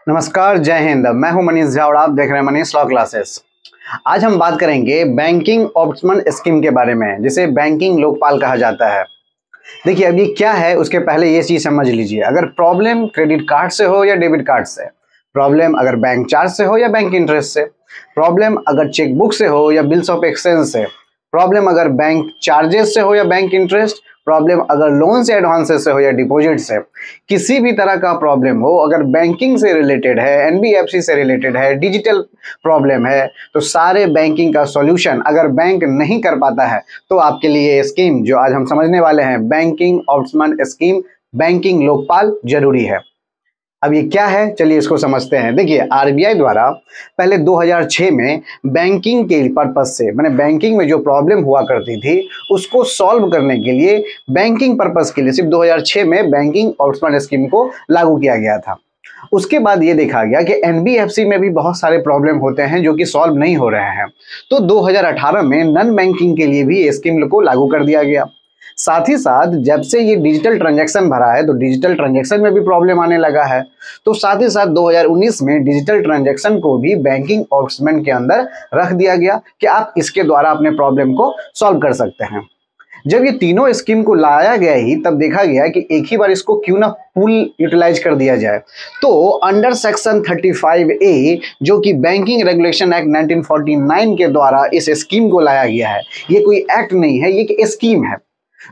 नमस्कार, जय हिंद। मैं हूं मनीष झा और आप देख रहे हैं मनीष लॉ क्लासेस। आज हम बात करेंगे बैंकिंग ऑम्बुड्समैन स्कीम के बारे में, जिसे बैंकिंग लोकपाल कहा जाता है। देखिए, अब ये क्या है उसके पहले ये चीज समझ लीजिए। अगर प्रॉब्लम क्रेडिट कार्ड से हो या डेबिट कार्ड से, प्रॉब्लम अगर बैंक चार्ज से हो या बैंक इंटरेस्ट से, प्रॉब्लम अगर चेकबुक से हो या बिल्स ऑफ एक्सचेंज से, प्रॉब्लम अगर बैंक चार्जेस से हो या बैंक इंटरेस्ट, प्रॉब्लम अगर लोन से एडवांसेस से हो या डिपॉजिट से, किसी भी तरह का प्रॉब्लम हो, अगर बैंकिंग से रिलेटेड है, एनबीएफसी से रिलेटेड है, डिजिटल प्रॉब्लम है, तो सारे बैंकिंग का सॉल्यूशन अगर बैंक नहीं कर पाता है तो आपके लिए ये स्कीम जो आज हम समझने वाले हैं, banking ombudsman scheme, banking Lokpal, जरूरी है। अब ये क्या है, चलिए इसको समझते हैं। देखिए, आरबीआई द्वारा पहले 2006 में बैंकिंग के पर्पज से, मैंने बैंकिंग में जो प्रॉब्लम हुआ करती थी उसको सॉल्व करने के लिए, बैंकिंग पर्पज के लिए सिर्फ 2006 में बैंकिंग ऑम्बुड्समैन स्कीम को लागू किया गया था। उसके बाद ये देखा गया कि एनबीएफसी में भी बहुत सारे प्रॉब्लम होते हैं जो कि सॉल्व नहीं हो रहे हैं, तो 2018 में नॉन बैंकिंग के लिए भी स्कीम को लागू कर दिया गया। साथ ही साथ जब से ये डिजिटल ट्रांजैक्शन भरा है तो डिजिटल ट्रांजैक्शन में भी प्रॉब्लम आने लगा है, तो साथ ही साथ 2019 में डिजिटल ट्रांजैक्शन को भी बैंकिंग ऑम्बुड्समैन के अंदर रख दिया गया कि आप इसके द्वारा अपने प्रॉब्लम को सॉल्व कर सकते हैं। जब ये तीनों स्कीम को लाया गया ही तब देखा गया कि एक ही बार इसको क्यों ना फुल यूटिलाइज कर दिया जाए, तो अंडर सेक्शन 35A जो कि बैंकिंग रेगुलेशन एक्ट 1949 के द्वारा इस स्कीम को लाया गया है। ये कोई एक्ट नहीं है, ये एक स्कीम है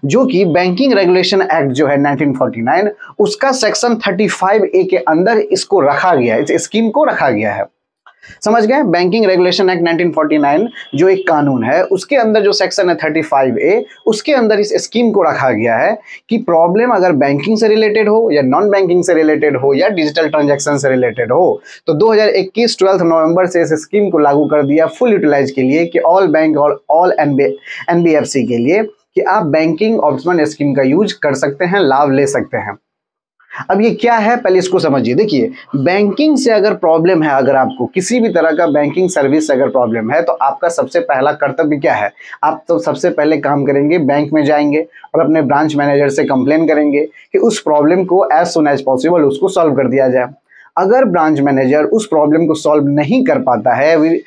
जो कि बैंकिंग रेगुलेशन एक्ट जो है 1949 उसका सेक्शन 35A के अंदर इसको रखा गया है, इस स्कीम को रखा गया है। समझ गए? बैंकिंग रेगुलेशन एक्ट 1949 जो एक कानून है उसके अंदर जो सेक्शन है 35A, उसके अंदर इस स्कीम को रखा गया है कि प्रॉब्लम अगर बैंकिंग से रिलेटेड हो या नॉन बैंकिंग से रिलेटेड हो या डिजिटल ट्रांजैक्शन से रिलेटेड हो, तो 2021 12 नवंबर से इस स्कीम को लागू कर दिया फुल यूटिलाइज के लिए कि ऑल बैंक और ऑल एनबीएफसी के लिए कि आप बैंकिंग ऑम्बुड्समैन स्कीम का यूज कर सकते हैं, लाभ ले सकते हैं। अब ये क्या है पहले इसको समझिए। देखिए, बैंकिंग से अगर प्रॉब्लम है, अगर आपको किसी भी तरह का बैंकिंग सर्विस से अगर प्रॉब्लम है, तो आपका सबसे पहला कर्तव्य क्या है? आप तो सबसे पहले काम करेंगे, बैंक में जाएंगे और अपने ब्रांच मैनेजर से कंप्लेन करेंगे कि उस प्रॉब्लम को एज सुन एज पॉसिबल उसको सॉल्व कर दिया जाए। अगर ब्रांच मैनेजर उस प्रॉब्लम को सॉल्व नहीं कर पाता है,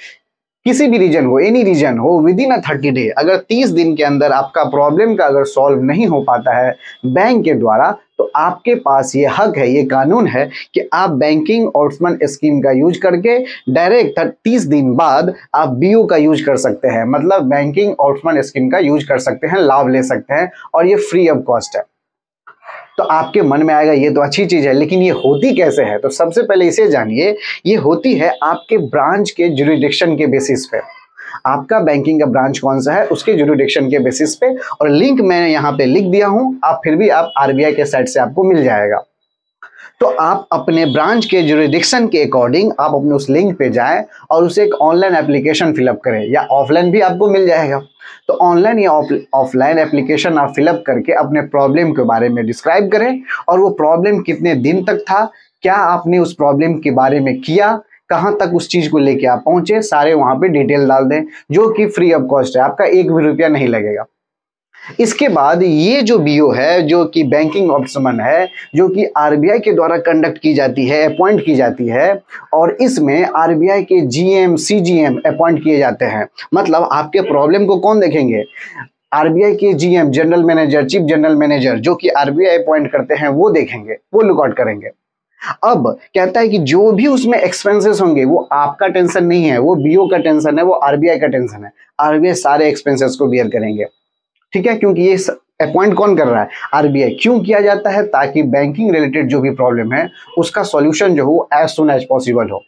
किसी भी रीजन हो, एनी रीजन हो, विद इन 30 डे, अगर 30 दिन के अंदर आपका प्रॉब्लम का अगर सॉल्व नहीं हो पाता है बैंक के द्वारा, तो आपके पास ये हक है, ये कानून है कि आप बैंकिंग ऑम्बुड्समैन स्कीम का यूज करके डायरेक्ट 30 दिन बाद आप बीओ का यूज कर सकते हैं, मतलब बैंकिंग ऑम्बुड्समैन स्कीम का यूज कर सकते हैं, लाभ ले सकते हैं, और ये फ्री ऑफ कॉस्ट है। तो आपके मन में आएगा ये तो अच्छी चीज है, लेकिन ये होती कैसे है? तो सबसे पहले इसे जानिए। ये होती है आपके ब्रांच के जुरिडिक्शन के बेसिस पे। आपका बैंकिंग का ब्रांच कौन सा है उसके जुरिडिक्शन के बेसिस पे, और लिंक मैंने यहाँ पे लिख दिया हूँ, आप फिर भी आप आरबीआई के साइट से आपको मिल जाएगा। तो आप अपने ब्रांच के जुरिडिक्शन के अकॉर्डिंग आप अपने उस लिंक पे जाएं और उसे एक ऑनलाइन एप्लीकेशन फिलअप करें, या ऑफलाइन भी आपको मिल जाएगा। तो ऑनलाइन या ऑफलाइन एप्लीकेशन आप फिलअप करके अपने प्रॉब्लम के बारे में डिस्क्राइब करें, और वो प्रॉब्लम कितने दिन तक था, क्या आपने उस प्रॉब्लम के बारे में किया, कहाँ तक उस चीज को लेके आप पहुंचे, सारे वहां पे डिटेल डाल दें, जो कि फ्री ऑफ कॉस्ट है, आपका एक भी रुपया नहीं लगेगा। इसके बाद ये जो बीओ है, जो कि बैंकिंग ऑम्बुड्समैन है, जो कि आरबीआई के द्वारा कंडक्ट की जाती है, अपॉइंट की जाती है, और इसमें आरबीआई के जीएम सीजीएम अपॉइंट किए जाते हैं। मतलब आपके प्रॉब्लम को कौन देखेंगे? आरबीआई के GM, general manager, chief general manager, जो कि आरबीआई अपॉइंट करते हैं, वो देखेंगे, वो लुकआउट करेंगे। अब कहता है कि जो भी उसमें एक्सपेंसेस होंगे वो आपका टेंशन नहीं है, वो बीओ का टेंशन है, वो आरबीआई का टेंशन है। आरबीआई सारे एक्सपेंसेस को बियर करेंगे, ठीक है? क्योंकि ये अपॉइंट कौन कर रहा है? आरबीआई। क्यों किया जाता है? ताकि बैंकिंग रिलेटेड जो भी प्रॉब्लम है उसका सॉल्यूशन जो हो एज सुन एज पॉसिबल हो,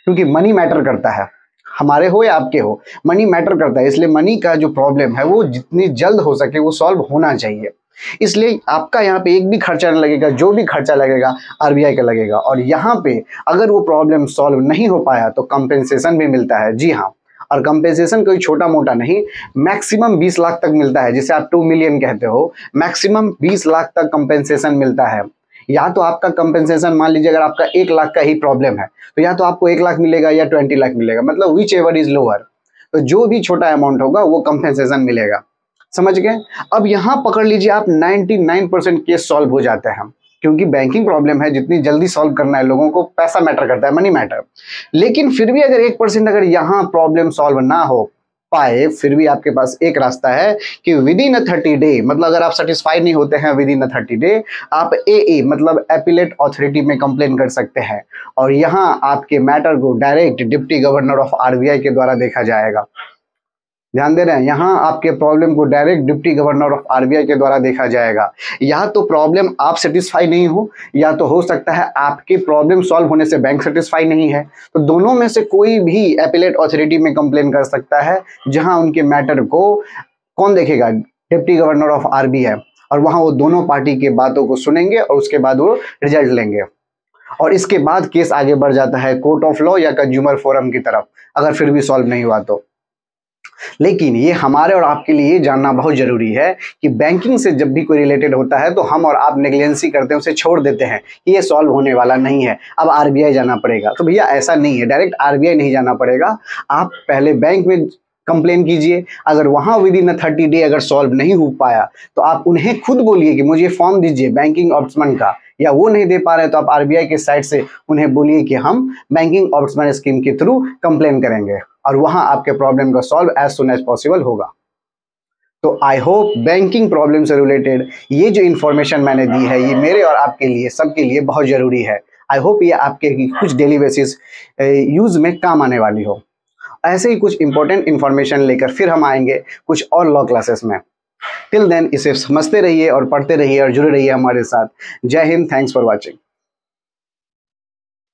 क्योंकि मनी मैटर करता है, हमारे हो या आपके हो, मनी मैटर करता है। इसलिए मनी का जो प्रॉब्लम है वो जितनी जल्द हो सके वो सॉल्व होना चाहिए। इसलिए आपका यहाँ पे एक भी खर्चा नहीं लगेगा, जो भी खर्चा लगेगा आरबीआई का लगेगा। और यहाँ पे अगर वो प्रॉब्लम सॉल्व नहीं हो पाया तो कंपेंसेशन भी मिलता है। जी हाँ, और कंपेंसेशन कोई छोटा मोटा नहीं, मैक्सिमम 20 लाख तक मिलता है, जिसे आप 2 मिलियन कहते हो, मैक्सिमम 20 लाख तक कंपेंसेशन मिलता है। या तो आपका कंपेंसेशन, मान लीजिए अगर आपका 1 लाख का ही प्रॉब्लम है तो या तो आपको 1 लाख मिलेगा या 20 लाख मिलेगा, मतलब विच एवर इज लोअर, तो जो भी छोटा अमाउंट होगा वो कंपेंसेशन मिलेगा। समझ गए? अब यहाँ पकड़ लीजिए आप 99% केस सॉल्व हो जाते हैं। क्योंकि बैंकिंग प्रॉब्लम है, जितनी जल्दी सॉल्व करना है लोगों को, पैसा मैटर करता है, मनी मैटर। लेकिन फिर भी अगर 1% अगर यहाँ प्रॉब्लम सॉल्व ना हो पाए, फिर भी आपके पास एक रास्ता है कि विद इन 30 डे, मतलब अगर आप सेटिस्फाइड नहीं होते हैं विद इन 30 डे, आप AA मतलब एपिलेट अथॉरिटी में कंप्लेन कर सकते हैं और यहाँ आपके मैटर को direct deputy governor of RBI के द्वारा देखा जाएगा। ध्यान दे रहे हैं, यहाँ आपके प्रॉब्लम को direct deputy governor of RBI के द्वारा देखा जाएगा। या तो प्रॉब्लम आप सेटिस्फाई नहीं हो, या तो हो सकता है आपकी प्रॉब्लम सॉल्व होने से बैंक सेटिस्फाई नहीं है, तो दोनों में से कोई भी एपिलेट अथॉरिटी में कंप्लेन कर सकता है, जहां उनके मैटर को कौन देखेगा, डिप्टी गवर्नर ऑफ RBI, और वहां वो दोनों पार्टी के बातों को सुनेंगे और उसके बाद वो रिजल्ट लेंगे और इसके बाद केस आगे बढ़ जाता है कोर्ट ऑफ लॉ या कंज्यूमर फोरम की तरफ, अगर फिर भी सॉल्व नहीं हुआ तो। लेकिन ये हमारे और आपके लिए जानना बहुत जरूरी है कि बैंकिंग से जब भी कोई रिलेटेड होता है तो हम और आप नेग्लिजेंसी करते हैं, उसे छोड़ देते हैं कि ये सॉल्व होने वाला नहीं है, अब RBI जाना पड़ेगा। तो भैया ऐसा नहीं है, डायरेक्ट RBI नहीं जाना पड़ेगा, आप पहले बैंक में कंप्लेन कीजिए। अगर वहां विद इन 30 डे अगर सॉल्व नहीं हो पाया तो आप उन्हें खुद बोलिए कि मुझे फॉर्म दीजिए बैंकिंग ऑम्बुड्समैन का, या वो नहीं दे पा रहे तो आप RBI के साइड से उन्हें बोलिए कि हम बैंकिंग ऑम्बुड्समैन स्कीम के थ्रू कंप्लेन करेंगे और वहां आपके प्रॉब्लम का solve as soon as possible होगा। तो आई होप बैंकिंग प्रॉब्लम से रिलेटेड ये जो इन्फॉर्मेशन मैंने दी है ये मेरे और आपके लिए, सबके लिए बहुत जरूरी है। आई होप ये आपके कुछ डेली बेसिस यूज में काम आने वाली हो। ऐसे ही कुछ इंपॉर्टेंट इन्फॉर्मेशन लेकर फिर हम आएंगे कुछ और लॉ क्लासेस में। टिल देन इसे समझते रहिए और पढ़ते रहिए और जुड़े रहिए हमारे साथ। जय हिंद, थैंक्स फॉर वॉचिंग।